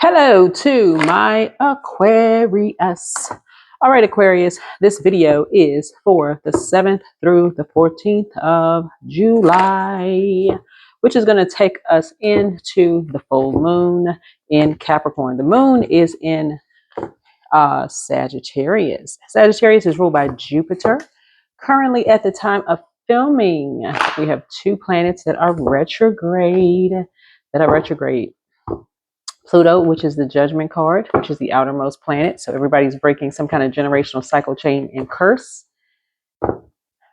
Hello to my Aquarius. All right, Aquarius, this video is for the 7th through the 14th of July, which is going to take us into the full moon in Capricorn. The moon is in Sagittarius. Sagittarius is ruled by Jupiter. Currently, at the time of filming, we have two planets that are retrograde. Pluto, which is the judgment card, which is the outermost planet. So everybody's breaking some kind of generational cycle chain and curse.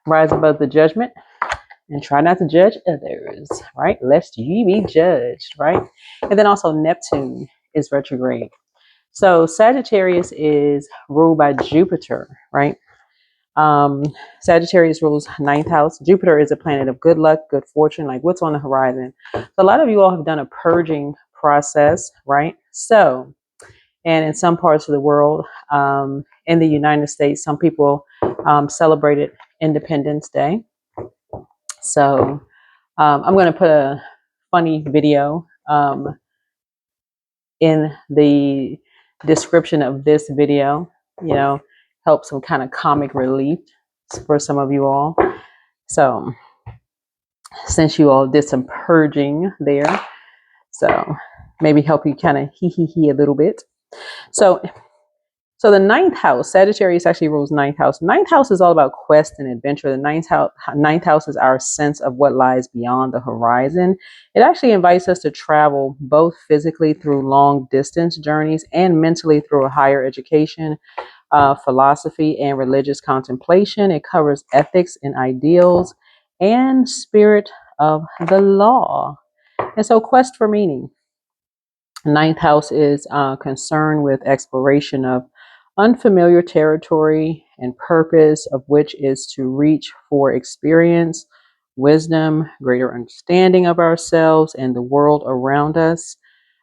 Rise above the judgment and try not to judge others, right? Lest ye be judged, right? And then also Neptune is retrograde. So Sagittarius is ruled by Jupiter, right? Sagittarius rules ninth house. Jupiter is a planet of good luck, good fortune, like what's on the horizon. So a lot of you all have done a purging process, right? So, and in some parts of the world, in the United States, some people celebrated Independence Day. So I'm going to put a funny video in the description of this video, help some kind of comic relief for some of you all. So since you all did some purging there, so maybe help you kind of hee a little bit. So the ninth house, Sagittarius actually rules ninth house. Ninth house is all about quest and adventure. The ninth house is our sense of what lies beyond the horizon. It actually invites us to travel both physically through long distance journeys and mentally through a higher education, philosophy, and religious contemplation. It covers ethics and ideals and spirit of the law. And so quest for meaning. Ninth house is concerned with exploration of unfamiliar territory and purpose, of which is to reach for experience, wisdom, greater understanding of ourselves and the world around us.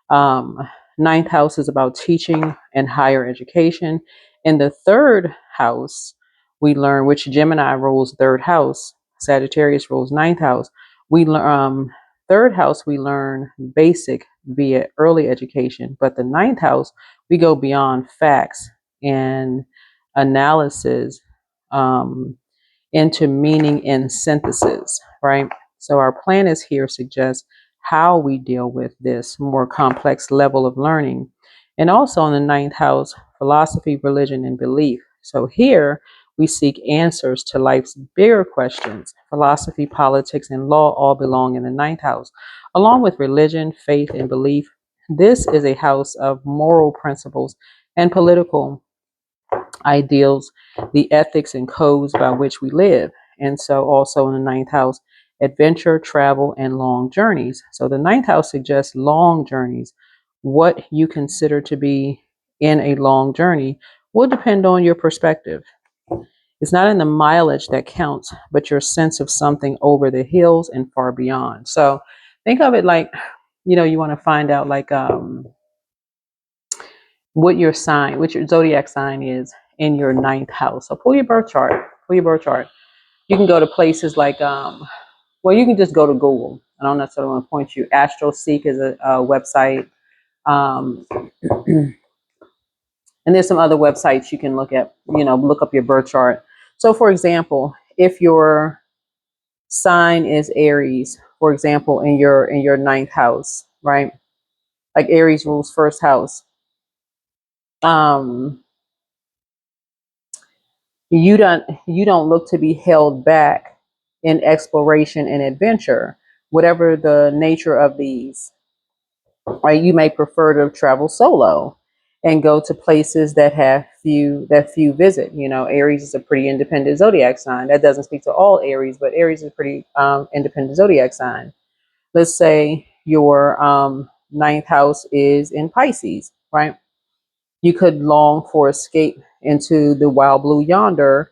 Ninth house is about teaching and higher education. In the third house, we learn, which Gemini rules third house, Sagittarius rules ninth house. We learn third house, we learn basic via early education, but the ninth house, we go beyond facts and analysis into meaning and synthesis, right? So our planets here suggest how we deal with this more complex level of learning. And also in the ninth house, philosophy, religion, and belief. So here we seek answers to life's bigger questions. Philosophy, politics, and law all belong in the ninth house, along with religion, faith, and belief. This is a house of moral principles and political ideals, the ethics and codes by which we live. And so also in the ninth house, adventure, travel, and long journeys. So the ninth house suggests long journeys. What you consider to be in a long journey will depend on your perspective. It's not in the mileage that counts, but your sense of something over the hills and far beyond. So think of it like, you want to find out like what your zodiac sign is in your ninth house. So pull your birth chart. You can go to places like, you can just go to Google. I don't necessarily want to point you. AstroSeek is a website. And there's some other websites you can look at, look up your birth chart. So for example, if your sign is Aries, for example, in your ninth house, right? Like Aries rules first house. You don't look to be held back in exploration and adventure, whatever the nature of these. Right? You may prefer to travel solo and go to places that few visit. Aries is a pretty independent zodiac sign. That doesn't speak to all Aries, but Aries is a pretty independent zodiac sign. Let's say your ninth house is in Pisces, right? You could long for escape into the wild blue yonder,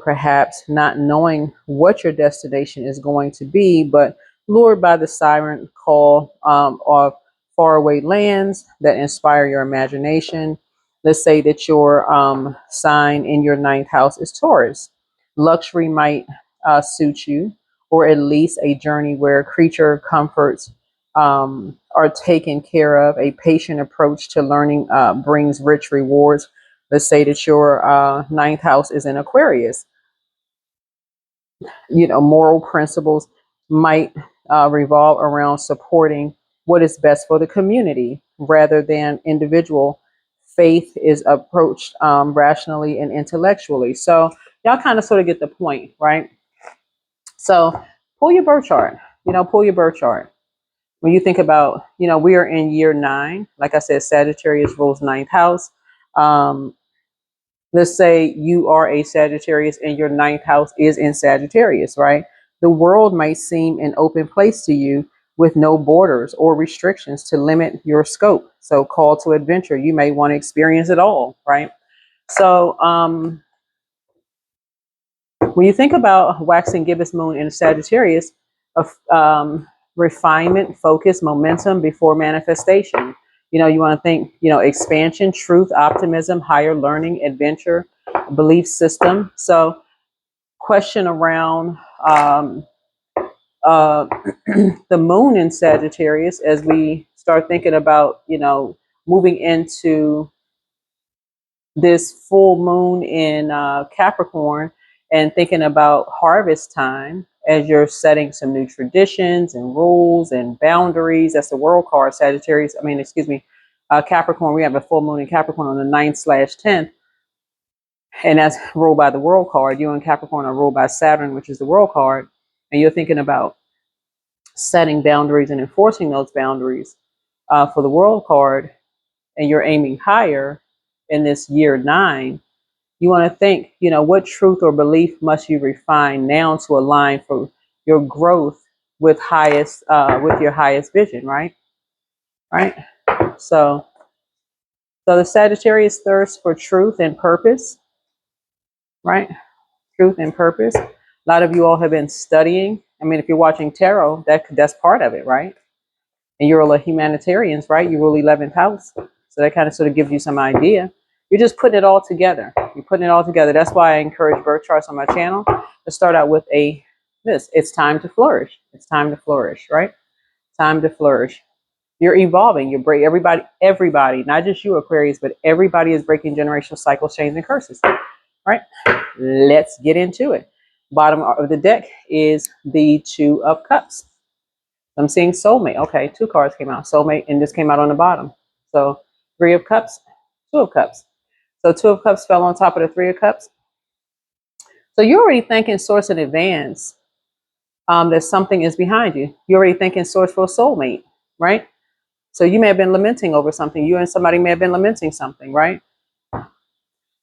perhaps not knowing what your destination is going to be, but lured by the siren call of faraway lands that inspire your imagination. Let's say that your sign in your ninth house is Taurus. Luxury might suit you, or at least a journey where creature comforts are taken care of. A patient approach to learning brings rich rewards. Let's say that your ninth house is in Aquarius. Moral principles might revolve around supporting what is best for the community rather than individual. Faith is approached rationally and intellectually. So y'all kind of sort of get the point, right? So pull your birth chart. Pull your birth chart. When you think about, we are in year 9. Like I said, Sagittarius rules ninth house. Um, let's say you are a Sagittarius and your ninth house is in Sagittarius, right? The world might seem an open place to you with no borders or restrictions to limit your scope. So call to adventure. You may want to experience it all, right? So when you think about waxing gibbous moon in Sagittarius, of refinement, focus, momentum before manifestation. You want to think, expansion, truth, optimism, higher learning, adventure, belief system. So question around uh, the moon in Sagittarius as we start thinking about, moving into this full moon in Capricorn and thinking about harvest time as you're setting some new traditions and rules and boundaries. That's the world card, Sagittarius. Capricorn. We have a full moon in Capricorn on the 9/10th. And that's ruled by the world card. You and Capricorn are ruled by Saturn, which is the world card. And you're thinking about setting boundaries and enforcing those boundaries for the world card. And you're aiming higher in this year 9. You want to think, what truth or belief must you refine now to align for your growth with your highest vision, right? Right. So, the Sagittarius thirst for truth and purpose, right? Truth and purpose. A lot of you all have been studying. I mean, if you're watching tarot, that's part of it, right? And you're all humanitarians, right? You rule 11th house. So that kind of sort of gives you some idea. You're just putting it all together. You're putting it all together. That's why I encourage birth charts on my channel to start out with this. It's time to flourish. It's time to flourish, right? Time to flourish. You're evolving. You're breaking everybody, not just you, Aquarius, but everybody is breaking generational cycles, chains, and curses, right? Let's get into it. Bottom of the deck is the Two of Cups. I'm seeing soulmate. Okay, 2 cards came out. Soulmate, and this came out on the bottom. So 3 of Cups, 2 of Cups. So 2 of Cups fell on top of the 3 of Cups. So you're already thinking source in advance that something is behind you. You're already thinking source for a soulmate, right? So you may have been lamenting over something. You and somebody may have been lamenting something, right?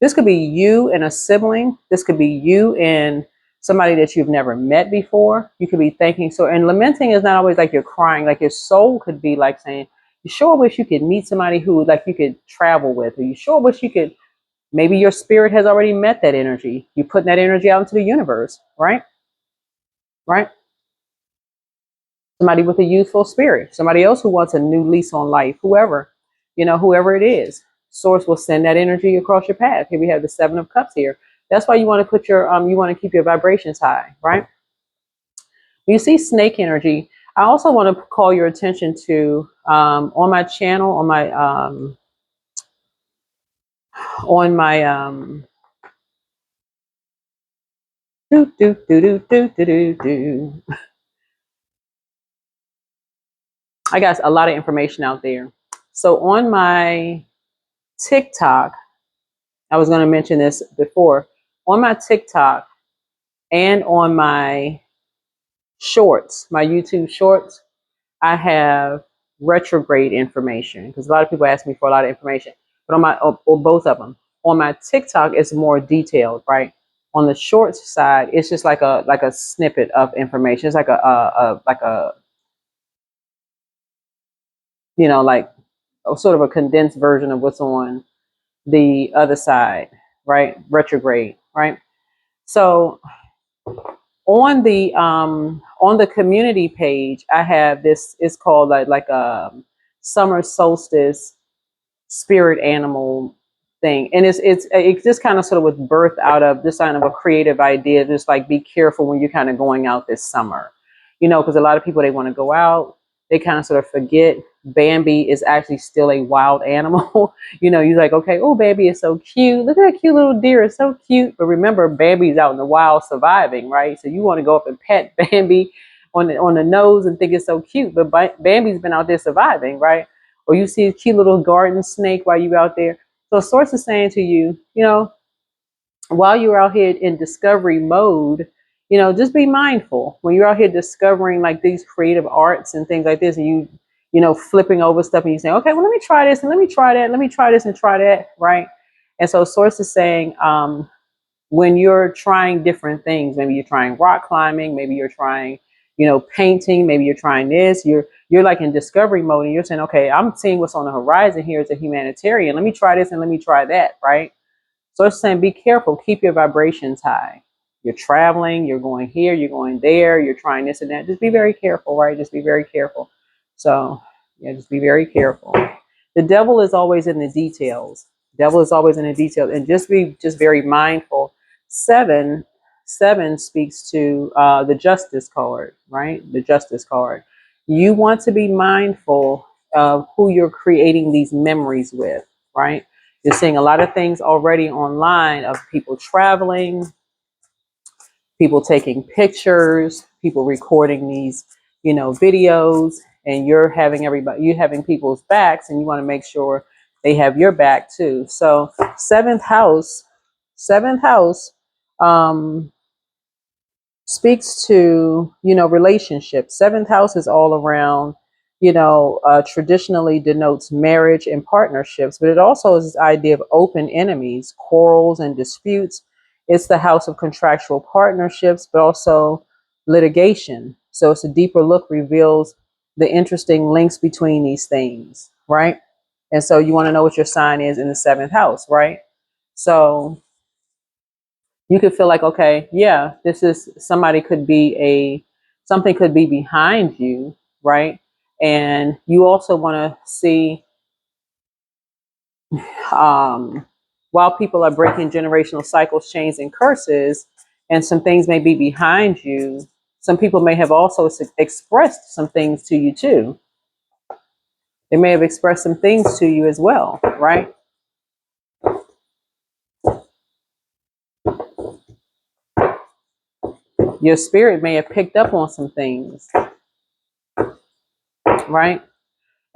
This could be you and a sibling. This could be you and somebody that you've never met before. You could be thinking so. And lamenting is not always like you're crying. Like your soul could be like saying, "You sure wish you could meet somebody who like you could travel with, or you sure wish you could." Maybe your spirit has already met that energy. You're putting that energy out into the universe, right? Right. Somebody with a youthful spirit. Somebody else who wants a new lease on life. Whoever it is. Source will send that energy across your path. Here we have the 7 of Cups here. That's why you want to put you want to keep your vibrations high, right? You see snake energy. I also want to call your attention to on my channel, on my do do do do do do do do. I got a lot of information out there. So on my TikTok, I was going to mention this before. On my TikTok and on my shorts, my YouTube shorts, I have retrograde information because a lot of people ask me for a lot of information. But on or both of them, on my TikTok, it's more detailed, right? On the shorts side, it's just like a snippet of information. It's like a like a sort of a condensed version of what's on the other side, right? Retrograde, right? So on the community page, I have this. It's called like a summer solstice spirit animal thing, and it's just kind of sort of was birthed out of this kind of a creative idea. Just like be careful when you're kind of going out this summer, because a lot of people they want to go out. they kind of sort of forget Bambi is actually still a wild animal. You're like, okay, oh, Bambi is so cute. Look at that cute little deer. It's so cute. But remember, Bambi's out in the wild surviving, right? So you want to go up and pet Bambi on the nose and think it's so cute. But Bambi's been out there surviving, right? Or you see a cute little garden snake while you're out there. So Source is saying to you, while you're out here in discovery mode, just be mindful when you're out here discovering like these creative arts and things like this, and flipping over stuff and you say, okay, well, let me try this and let me try that. Let me try this and try that. Right. And so Source is saying, when you're trying different things, maybe you're trying rock climbing, maybe you're trying, painting, maybe you're trying this, you're like in discovery mode and you're saying, okay, I'm seeing what's on the horizon here as a humanitarian. Let me try this and let me try that. Right. So it's saying, be careful, keep your vibrations high. You're traveling, you're going here, you're going there, you're trying this and that. Just be very careful, right? Just be very careful. So, yeah, just be very careful. The devil is always in the details. Devil is always in the details. And just be very mindful. Seven speaks to the justice card, right? The justice card. You want to be mindful of who you're creating these memories with, right? You're seeing a lot of things already online of people traveling, people taking pictures, people recording these, videos, and you're having people's backs, and you want to make sure they have your back too. So seventh house, um, speaks to, relationships. Seventh house is all around, traditionally denotes marriage and partnerships, but it also is this idea of open enemies, quarrels and disputes. It's the house of contractual partnerships, but also litigation. So it's a deeper look, reveals the interesting links between these things, right? And so you want to know what your sign is in the seventh house, right? So you could feel like, okay, yeah, this is something could be behind you, right? And you also want to see, um, while people are breaking generational cycles, chains, and curses, and some things may be behind you, some people may have also expressed some things to you too. They may have expressed some things to you as well, right? Your spirit may have picked up on some things, right?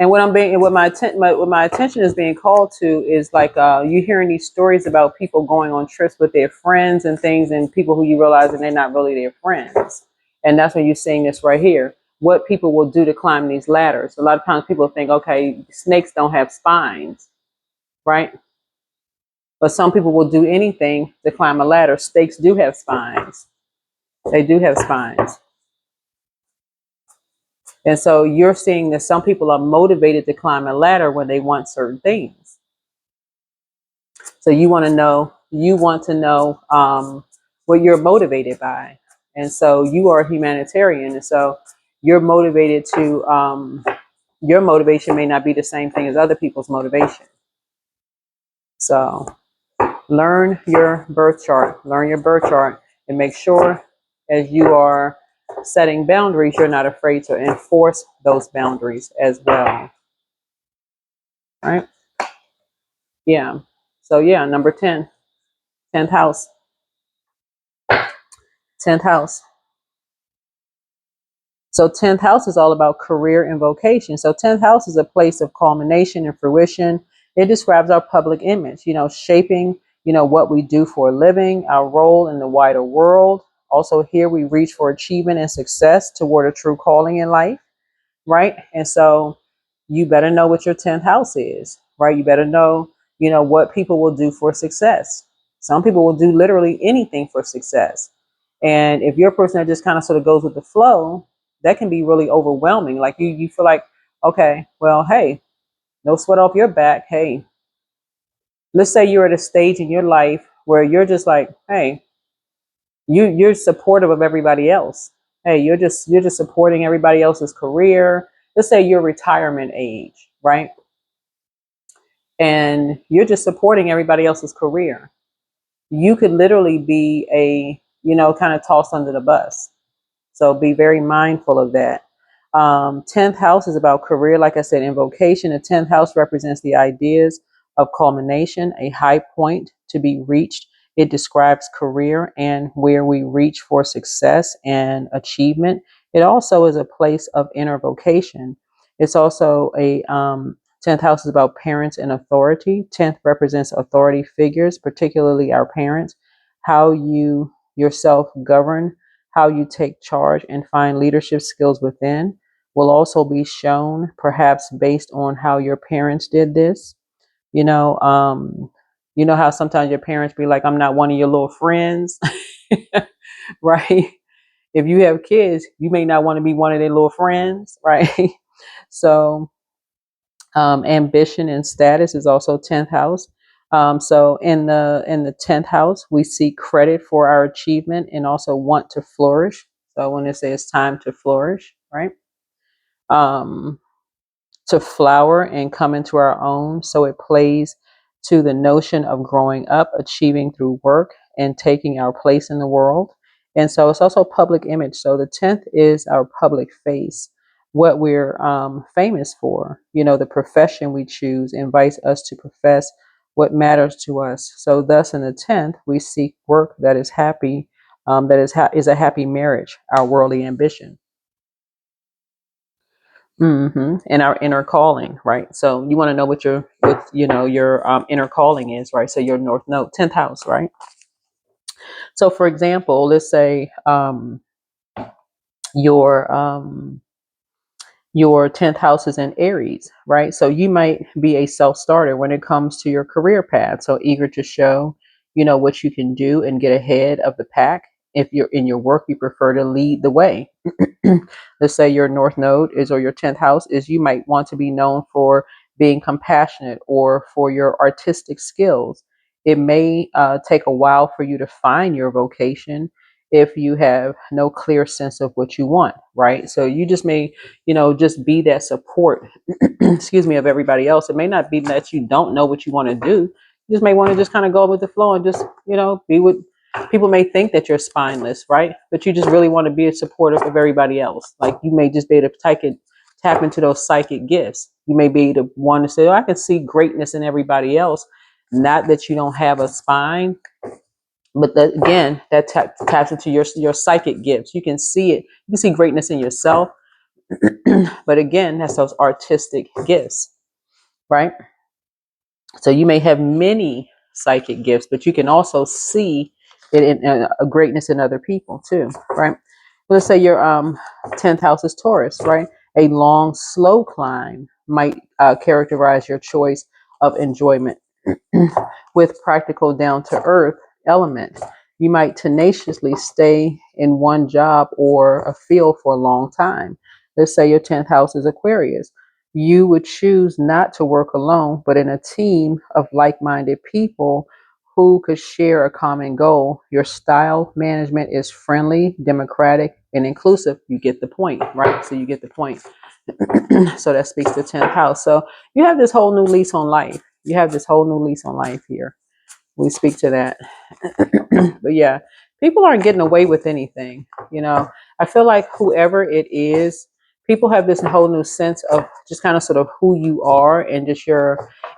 And what my attention is being called to is like you hearing these stories about people going on trips with their friends and things, and people who you realize that they're not really their friends. And that's when you're seeing this right here. What people will do to climb these ladders. A lot of times people think, okay, snakes don't have spines, right? But some people will do anything to climb a ladder. Snakes do have spines. They do have spines. And so you're seeing that some people are motivated to climb a ladder when they want certain things. So you want to know what you're motivated by. And so you are a humanitarian. And so you're motivated to, your motivation may not be the same thing as other people's motivation. So learn your birth chart, and make sure as you are setting boundaries, you're not afraid to enforce those boundaries as well. Right? Yeah. So yeah, number 10, 10th house, 10th house. So 10th house is all about career and vocation. So 10th house is a place of culmination and fruition. It describes our public image, shaping, what we do for a living, our role in the wider world. Also here we reach for achievement and success toward a true calling in life, right? And so you better know what your 10th house is, right? You better know, what people will do for success. Some people will do literally anything for success. And if you're a person that just kind of sort of goes with the flow, that can be really overwhelming. Like you feel like, okay, well, hey, no sweat off your back. Hey, let's say you're at a stage in your life where you're just like, hey, you're supportive of everybody else. Hey, you're just supporting everybody else's career. Let's say you're retirement age, right? And you're just supporting everybody else's career. You could literally be kind of tossed under the bus. So be very mindful of that. 10th house is about career. Like I said, in vocation, the 10th house represents the ideas of culmination, a high point to be reached. It describes career and where we reach for success and achievement. It also is a place of inner vocation. It's also a 10th house is about parents and authority. 10th represents authority figures, particularly our parents, how you yourself govern, how you take charge and find leadership skills within will also be shown, perhaps based on how your parents did this. You know, you know how sometimes your parents be like, "I'm not one of your little friends," right? If you have kids, you may not want to be one of their little friends, right? So, ambition and status is also 10th house. So in the 10th house, we seek credit for our achievement and also want to flourish. So when they say it's time to flourish, right? Um, to flower and come into our own. So it plays to the notion of growing up, achieving through work, and taking our place in the world. And so it's also public image. So the 10th is our public face, what we're famous for. You know, the profession we choose invites us to profess what matters to us. So thus in the 10th, we seek work that is happy, is a happy marriage, our worldly ambition. And our inner calling, right? So you want to know what your inner calling is, right? So your North Node, 10th house, right? So for example, let's say your your 10th house is in Aries, right? So you might be a self-starter when it comes to your career path. So eager to show, what you can do and get ahead of the pack. If you're in your work, you prefer to lead the way. Let's say your North Node is, or your 10th house is, you might want to be known for being compassionate or for your artistic skills. It may take a while for you to find your vocation if you have no clear sense of what you want, right? So you just may, just be that support, excuse me, of everybody else. It may not be that you don't know what you want to do. You just may want to just kind of go with the flow and just, be with people. May think that you're spineless, right? But you just really want to be a supporter of everybody else. Like you may just be able to tap into those psychic gifts. You may be the one to say, oh, I can see greatness in everybody else. Not that you don't have a spine, but that, again, that taps into your psychic gifts. You can see it. You can see greatness in yourself. But again, that's those artistic gifts, right? So you may have many psychic gifts, but you can also see it in a greatness in other people too, right? Let's say your 10th house is Taurus, right? A long, slow climb might characterize your choice of enjoyment with practical, down to earth element. You might tenaciously stay in one job or a field for a long time. Let's say your 10th house is Aquarius. You would choose not to work alone, but in a team of like minded people who could share a common goal. Your style management is friendly, democratic, and inclusive. You get the point, right? So you get the point. So that speaks to 10th house. So you have this whole new lease on life. You have this whole new lease on life here. We speak to that. But yeah, people aren't getting away with anything. I feel like whoever it is, people have this whole new sense of just kind of sort of who you are and just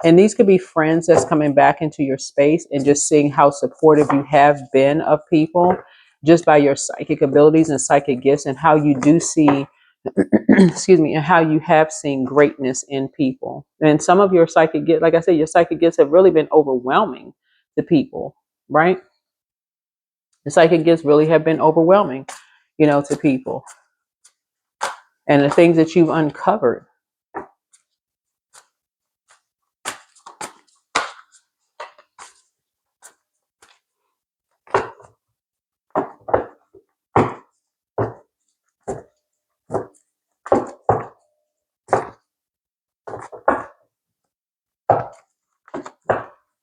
and these could be friends that's coming back into your space and just seeing how supportive you have been of people just by your psychic abilities and psychic gifts, and how you do see excuse me, and how you have seen greatness in people. And some of your psychic gifts, like I said, your psychic gifts have really been overwhelming to people, right? The psychic gifts really have been overwhelming, to people. And the things that you've uncovered.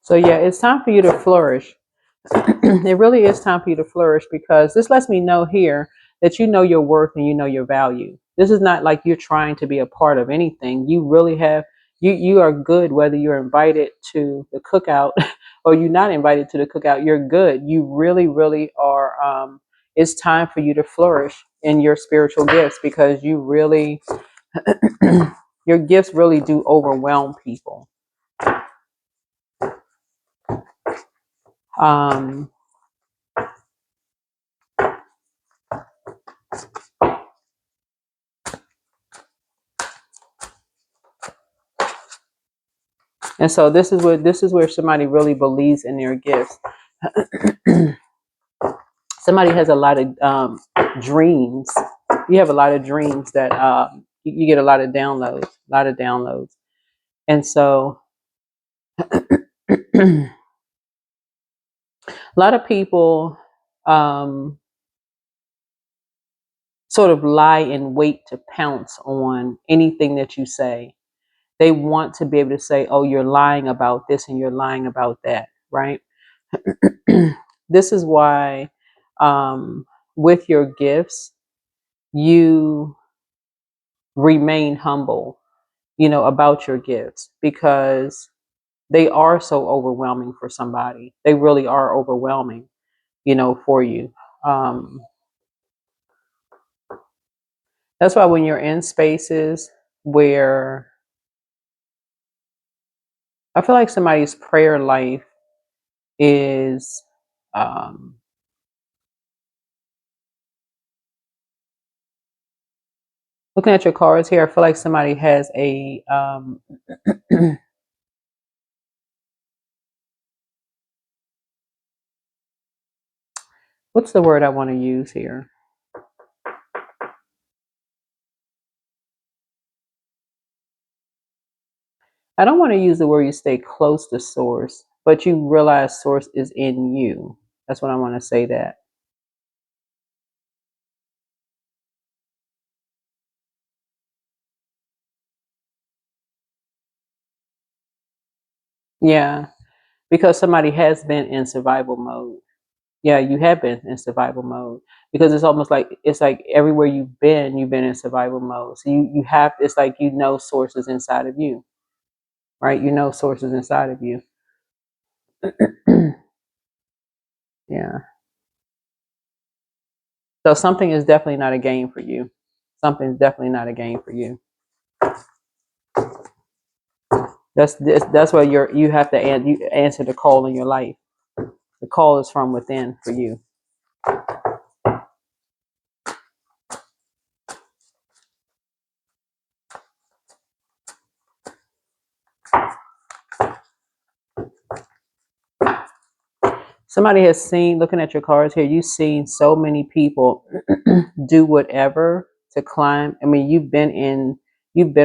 So yeah, it's time for you to flourish. It really is time for you to flourish, because this lets me know here that you know your worth and you know your value. This is not like you're trying to be a part of anything. You really have, you are good whether you're invited to the cookout or you're not invited to the cookout. You're good. You really, really are. it's time for you to flourish in your spiritual gifts, because you really, your gifts really do overwhelm people. Um, and so this is where somebody really believes in their gifts. Somebody has a lot of dreams. You have a lot of dreams that you get a lot of downloads, and so a lot of people sort of lie in wait to pounce on anything that you say. They want to be able to say, oh, you're lying about this and you're lying about that, right? This is why with your gifts, you remain humble, about your gifts, because they are so overwhelming for somebody. They really are overwhelming, for you. Um, that's why when you're in spaces where I feel like somebody's prayer life is, um, looking at your cards here, I feel like somebody has a, what's the word I want to use here? I don't want to use the word you stay close to source, but you realize source is in you. That's what I want to say that. Yeah, because somebody has been in survival mode. Yeah, you have been in survival mode, because it's almost like it's like everywhere you've been in survival mode. So you have, it's like sources inside of you, right? Sources inside of you. Yeah. So something is definitely not a game for you. Something's definitely not a game for you. That's why you have to you answer the call in your life. The call is from within for you. Somebody has seen, looking at your cards here, you've seen so many people do whatever to climb. I mean, you've been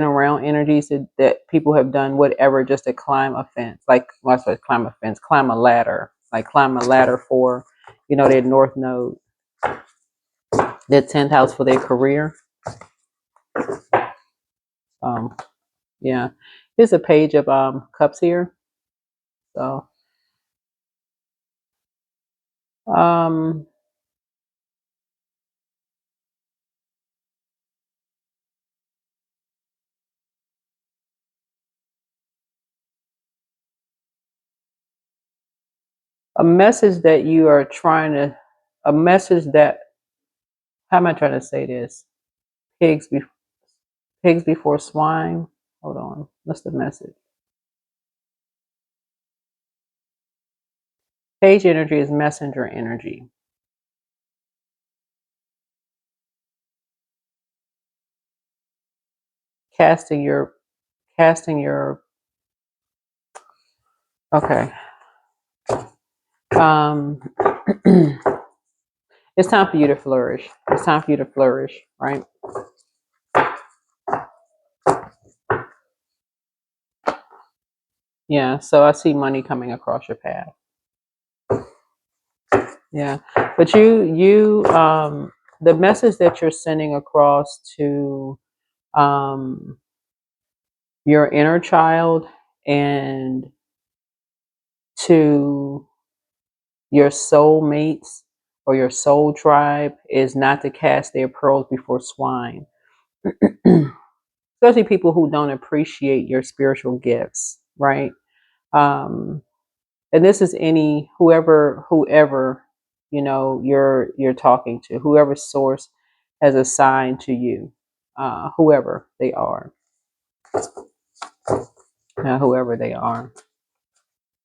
around energies that people have done whatever just to climb a fence. Like, well, I said climb a fence, climb a ladder, like climb a ladder for, their north node, their 10th house for their career. Yeah. Here's a page of cups here. So um a message that you are trying to, a message that, how am I trying to say this? Pigs be, pigs before swine. Hold on. What's the message? Page energy is messenger energy. Casting your casting your okay. Um it's time for you to flourish. It's time for you to flourish, right? Yeah. So I see money coming across your path. Yeah. But the message that you're sending across to um your inner child and to your soul mates or your soul tribe is not to cast their pearls before swine. Especially people who don't appreciate your spiritual gifts, right? And this is whoever you know, you're talking to, whoever source has assigned to you, whoever they are, whoever they are,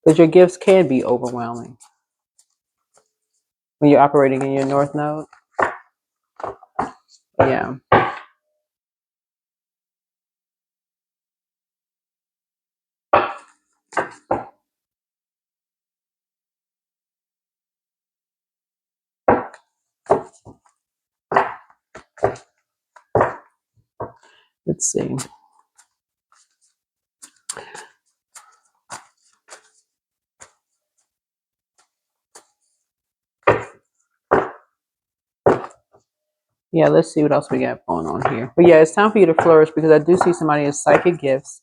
because your gifts can be overwhelming when you're operating in your North Node. Yeah. Let's see. Yeah, let's see what else we got going on here. But yeah, it's time for you to flourish, because I do see somebody has psychic gifts.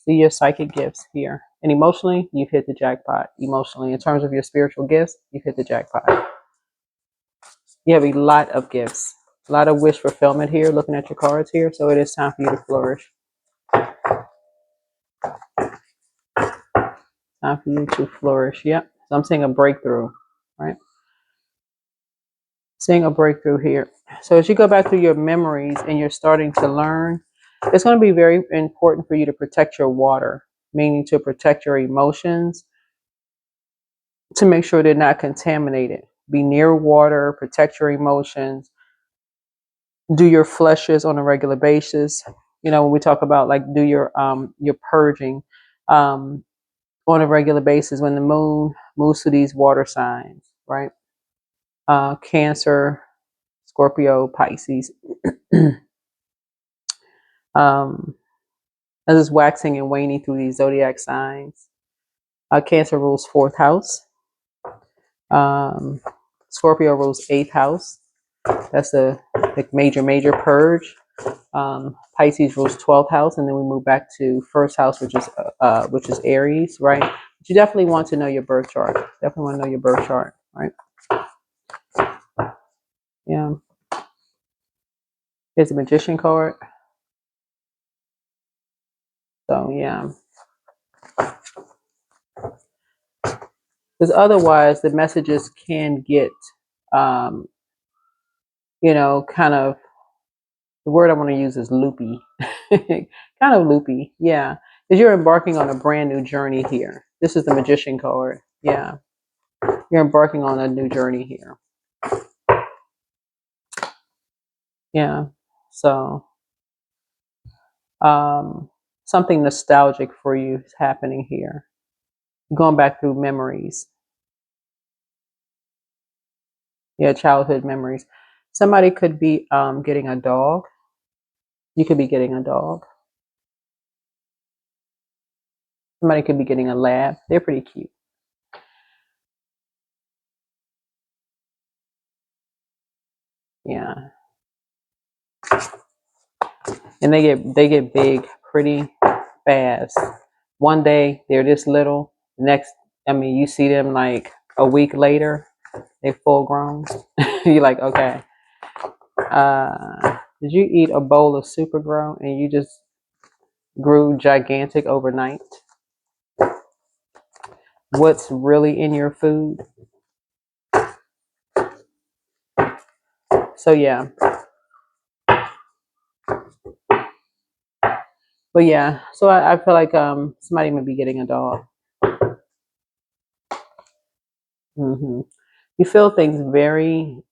See your psychic gifts here. And emotionally, you've hit the jackpot. Emotionally, in terms of your spiritual gifts, you've hit the jackpot. You have a lot of gifts, a lot of wish fulfillment here, looking at your cards here. So it is time for you to flourish. Time for you to flourish. Yep. So I'm seeing a breakthrough, right? Seeing a breakthrough here. So as you go back through your memories and you're starting to learn, it's going to be very important for you to protect your water, meaning to protect your emotions, to make sure they're not contaminated. Be near water, protect your emotions, do your flushes on a regular basis. You know, when we talk about like do your purging on a regular basis when the moon moves to these water signs, right? Cancer, Scorpio, Pisces. As it's waxing and waning through these zodiac signs. Cancer rules 4th house. Scorpio rules 8th house. That's a like major purge. Pisces rules 12th house, and then we move back to 1st house, which is Aries, right? But you definitely want to know your birth chart. Definitely want to know your birth chart, right? Yeah. Here's a Magician card. So yeah, because otherwise the messages can get, um, you know, kind of, the word I want to use is loopy, kind of loopy. Yeah, because you're embarking on a brand new journey here. This is the Magician card. Yeah, you're embarking on a new journey here. Yeah, so something nostalgic for you is happening here. Going back through memories. Yeah, childhood memories. Somebody could be getting a dog. You could be getting a dog. Somebody could be getting a lab. They're pretty cute. Yeah. And they get big pretty fast. One day they're this little. Next, I mean, you see them like a week later, they're full grown. You're like, okay. Did you eat a bowl of super grown and you just grew gigantic overnight? What's really in your food? So yeah. But yeah, so I feel like somebody may be getting a dog. You feel things very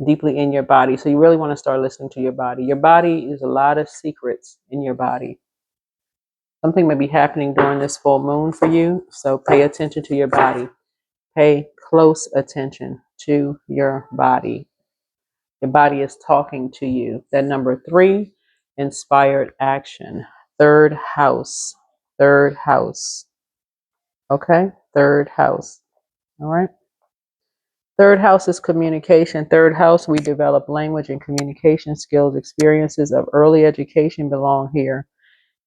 deeply in your body, so you really want to start listening to your body. Your body is a lot of secrets in your body. Something may be happening during this full moon for you, so pay attention to your body. Pay close attention to your body. Your body is talking to you. That number 3, inspired action. 3rd house. 3rd house. Okay? 3rd house. All right? 3rd house is communication. 3rd house, we develop language and communication skills. Experiences of early education belong here,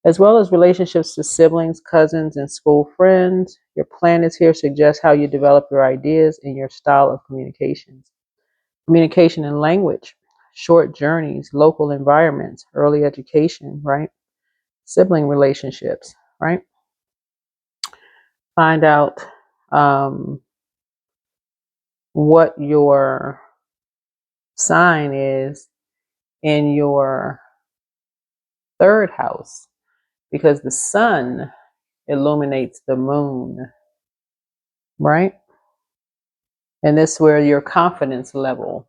as well as relationships to siblings, cousins, and school friends. Your planets here suggest how you develop your ideas and your style of communications. Communication and language, short journeys, local environments, early education, right? Sibling relationships, right? Find out what your sign is in your third house, because the sun illuminates the moon, right? And this is where your confidence level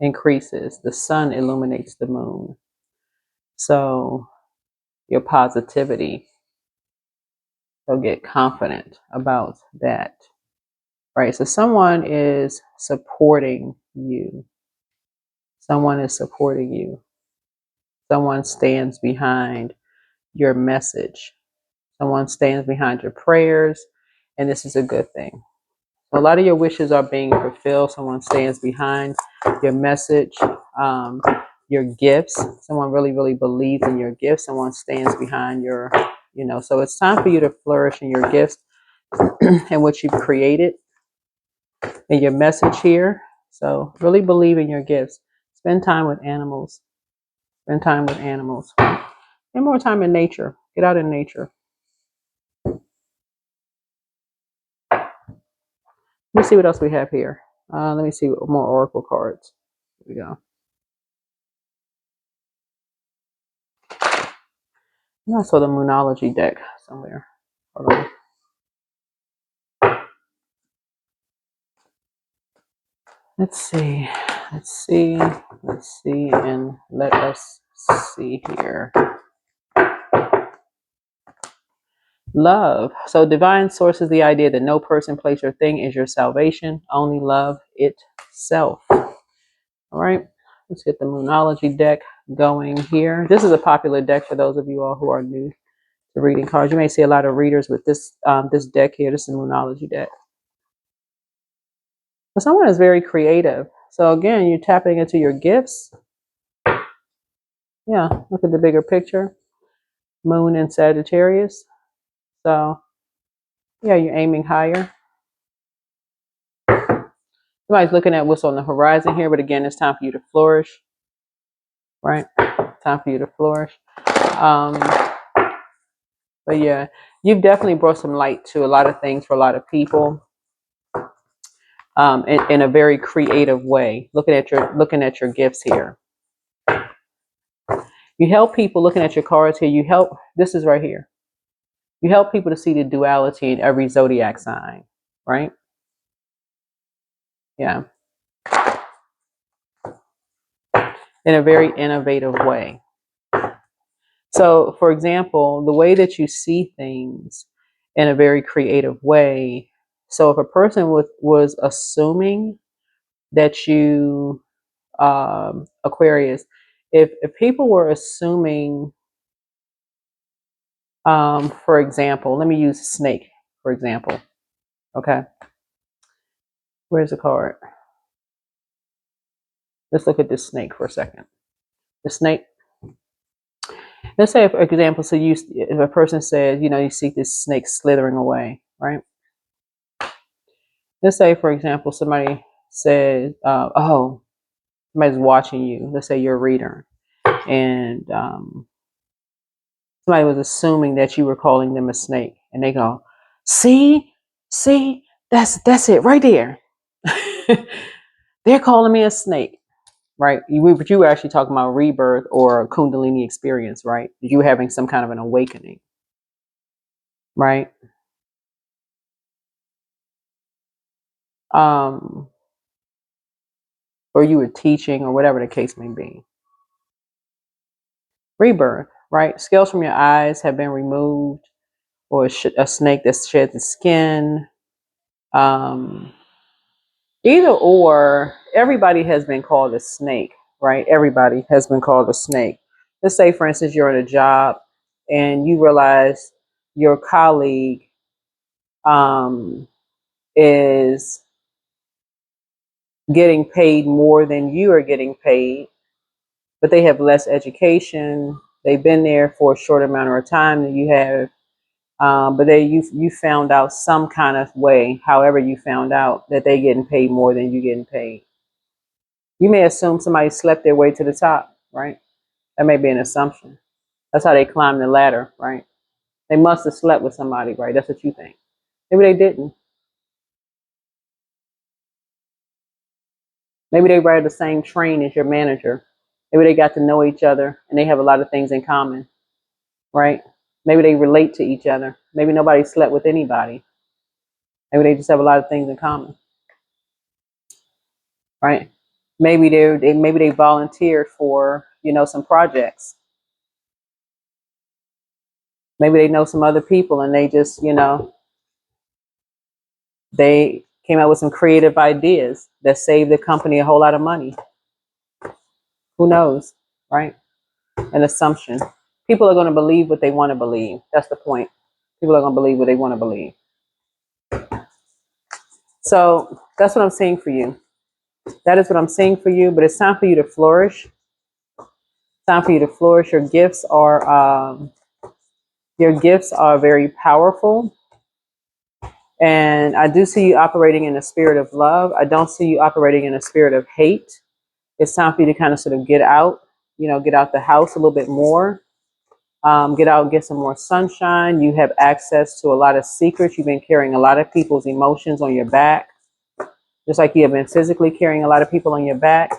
increases. The sun illuminates the moon. So your positivity, so get confident about that, right? So someone is supporting you. Someone is supporting you. Someone stands behind your message. Someone stands behind your prayers. And this is a good thing. A lot of your wishes are being fulfilled. Someone stands behind your message, your gifts. Someone really, really believes in your gifts. Someone stands behind your, so it's time for you to flourish in your gifts and what you've created and your message here. So really believe in your gifts. Spend time with animals. Spend time with animals. And more time in nature. Get out in nature. Let me see what else we have here. Let me see more oracle cards. Here we go. I saw the Moonology deck somewhere. Hold on. Let's see. Let's see. Let's see. And let us see here. Love. So divine source is the idea that no person, place, or thing is your salvation. Only love itself. All right. Let's get the Moonology deck going here. This is a popular deck for those of you all who are new to reading cards. You may see a lot of readers with this this deck here. This is the Moonology deck. But someone is very creative. So again, you're tapping into your gifts. Yeah, look at the bigger picture. Moon in Sagittarius. So yeah, you're aiming higher. Somebody's looking at what's on the horizon here, but again, it's time for you to flourish. Right? Time for you to flourish. But yeah, you've definitely brought some light to a lot of things for a lot of people. In a very creative way. Looking at your gifts here. You help people. Looking at your cards here, you help. This is right here. You help people to see the duality in every zodiac sign, right? Yeah. In a very innovative way. So, for example, the way that you see things in a very creative way. So, if a person was assuming that you, Aquarius, if people were assuming, for example, let me use snake, for example. Okay. Where's the card? Let's look at this snake for a second. The snake. Let's say, for example, so if a person says, you see this snake slithering away, right? Let's say, for example, somebody says, oh, somebody's watching you. Let's say you're a reader, and somebody was assuming that you were calling them a snake, and they go, see, that's it right there. They're calling me a snake. Right, but you were actually talking about rebirth or Kundalini experience, right? You were having some kind of an awakening, right? Or you were teaching, or whatever the case may be. Rebirth, right? Scales from your eyes have been removed, or a snake that sheds its skin. Either or, everybody has been called a snake, right? Everybody has been called a snake. Let's say, for instance, you're in a job and you realize your colleague is getting paid more than you are getting paid, but they have less education. They've been there for a short amount of time than you have, but you found out some kind of way, however you found out that they getting paid more than you getting paid. You may assume somebody slept their way to the top, right? That may be an assumption. That's how they climbed the ladder, right? They must have slept with somebody, right? That's what you think. Maybe they didn't. Maybe they ride the same train as your manager. Maybe they got to know each other and they have a lot of things in common, right? Maybe they relate to each other. Maybe nobody slept with anybody. Maybe they just have a lot of things in common, right? Maybe maybe they volunteered for, you know, some projects. Maybe they know some other people and they just, you know, they came out with some creative ideas that saved the company a whole lot of money. Who knows, right? An assumption. People are going to believe what they want to believe. That's the point. People are going to believe what they want to believe. So that's what I'm saying for you. That is what I'm saying for you. But it's time for you to flourish. It's time for you to flourish. Your gifts are very powerful. And I do see you operating in a spirit of love. I don't see you operating in a spirit of hate. It's time for you to kind of sort of get out, you know, get out the house a little bit more. Get out and get some more sunshine. You have access to a lot of secrets. You've been carrying a lot of people's emotions on your back, just like you have been physically carrying a lot of people on your back.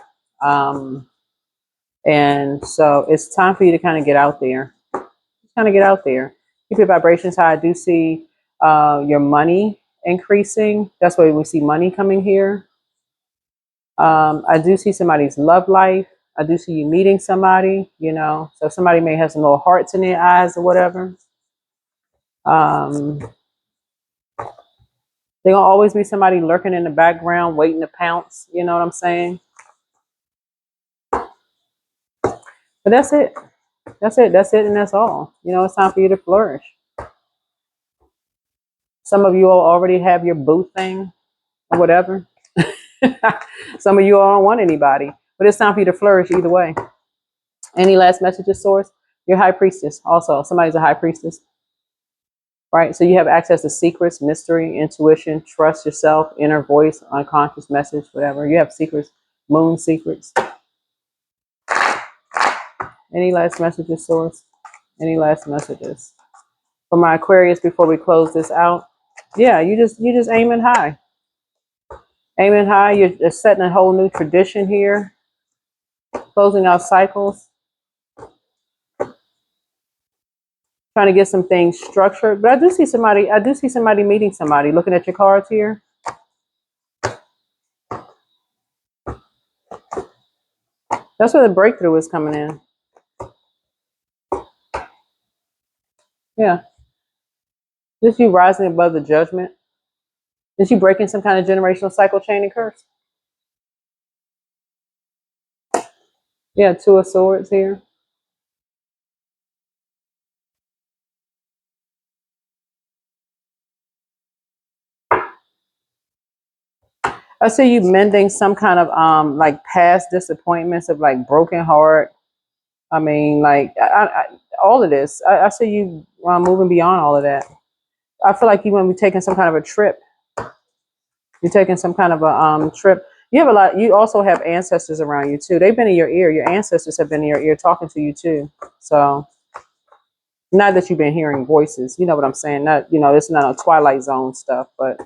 And so it's time for you to kind of get out there. Just kind of get out there. Keep your vibrations high. I do see your money increasing. That's why we see money coming here. I do see somebody's love life. I do see you meeting somebody, you know, so somebody may have some little hearts in their eyes or whatever. There's gonna always be somebody lurking in the background, waiting to pounce. You know what I'm saying? But that's it. That's it. That's it, and that's all. You know, it's time for you to flourish. Some of you all already have your boo thing or whatever. Some of you all don't want anybody, but it's time for you to flourish either way. Any last messages, source? Your high priestess. Also, somebody's a high priestess, right? So you have access to secrets, mystery, intuition, trust yourself, inner voice, unconscious message, whatever. You have secrets, moon secrets. Any last messages, source? Any last messages for my Aquarius before we close this out? Yeah, you just aiming high, aiming high. You're setting a whole new tradition here, closing out cycles, trying to get some things structured. But I do see somebody. I do see somebody meeting somebody. Looking at your cards here. That's where the breakthrough is coming in. Yeah, just you rising above the judgment. Is you breaking some kind of generational cycle, chain, and curse? Yeah, Two of Swords here. I see you mending some kind of like past disappointments of like broken heart. I mean, like all of this. I see you moving beyond all of that. I feel like you want to be taking some kind of a trip. You're taking some kind of a trip. You have a lot. You also have ancestors around you too. They've been in your ear. Your ancestors have been in your ear talking to you too. So not that you've been hearing voices. You know what I'm saying? Not, you know, it's not a Twilight Zone stuff, but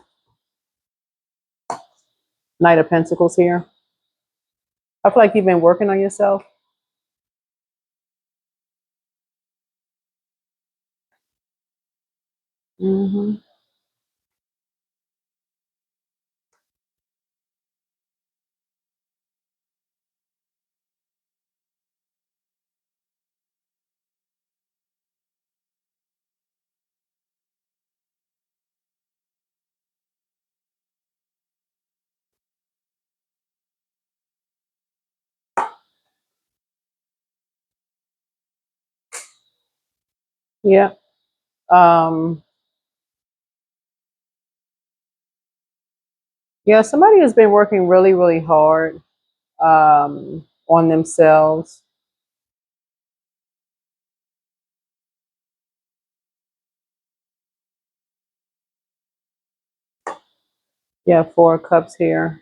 Knight of Pentacles here. I feel like you've been working on yourself. Hmm. Yeah. Um, yeah. Somebody has been working really, really hard on themselves. Yeah. Four of Cups here.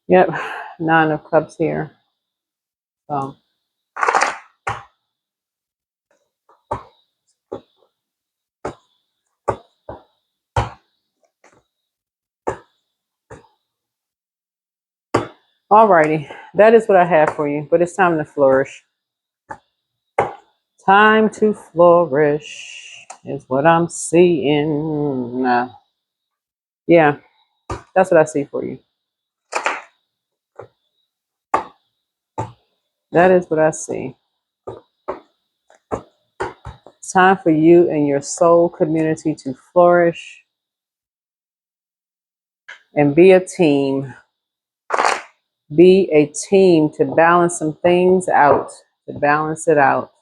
Yep. Nine of Cups here. So. Alrighty, that is what I have for you, but it's time to flourish. Time to flourish is what I'm seeing. Yeah, that's what I see for you. That is what I see. It's time for you and your soul community to flourish and be a team. Be a team to balance some things out, to balance it out.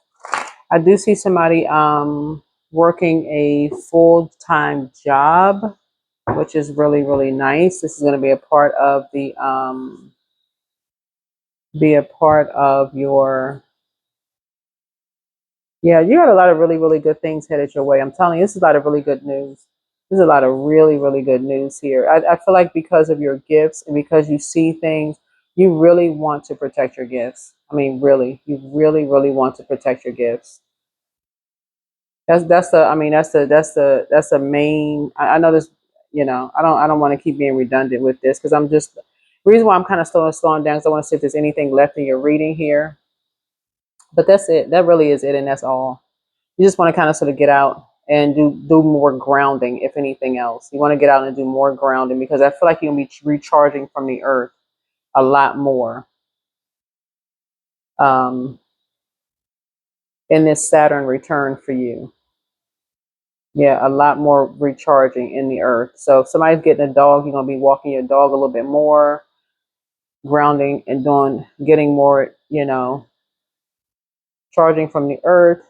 I do see somebody working a full-time job, which is really, really nice. This is going to be a part of the be a part of your, yeah, you got a lot of really, really good things headed your way. I'm telling you, this is a lot of really good news. There's a lot of really, really good news here. I feel like because of your gifts and because you see things, you really want to protect your gifts. I mean, really, you really, really want to protect your gifts. That's the, I mean, that's the main. I know this, you know, I don't want to keep being redundant with this because I'm just, the reason why I'm kind of slowing down is I want to see if there's anything left in your reading here. But that's it. That really is it, and that's all. You just want to kind of sort of get out and do more grounding, if anything else. You want to get out and do more grounding because I feel like you're gonna be recharging from the earth a lot more um, in this Saturn return for you. Yeah, a lot more recharging in the earth. So if somebody's getting a dog, you're gonna be walking your dog a little bit more, grounding and getting more, you know, charging from the earth,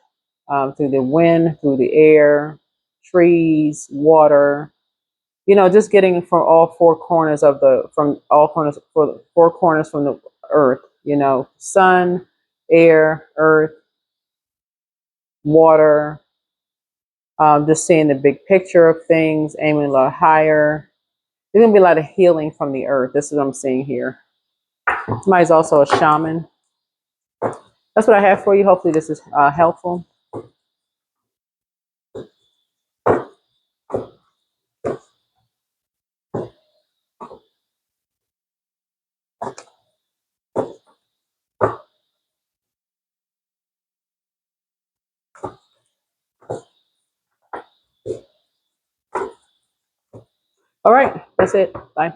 through the wind, through the air, trees, water. You know, just getting from all four corners of the from all corners for the four corners from the earth. You know, sun, air, earth, water. Just seeing the big picture of things, aiming a lot higher. There's gonna be a lot of healing from the earth. This is what I'm seeing here. Somebody's also a shaman. That's what I have for you. Hopefully this is helpful. All right, that's it. Bye.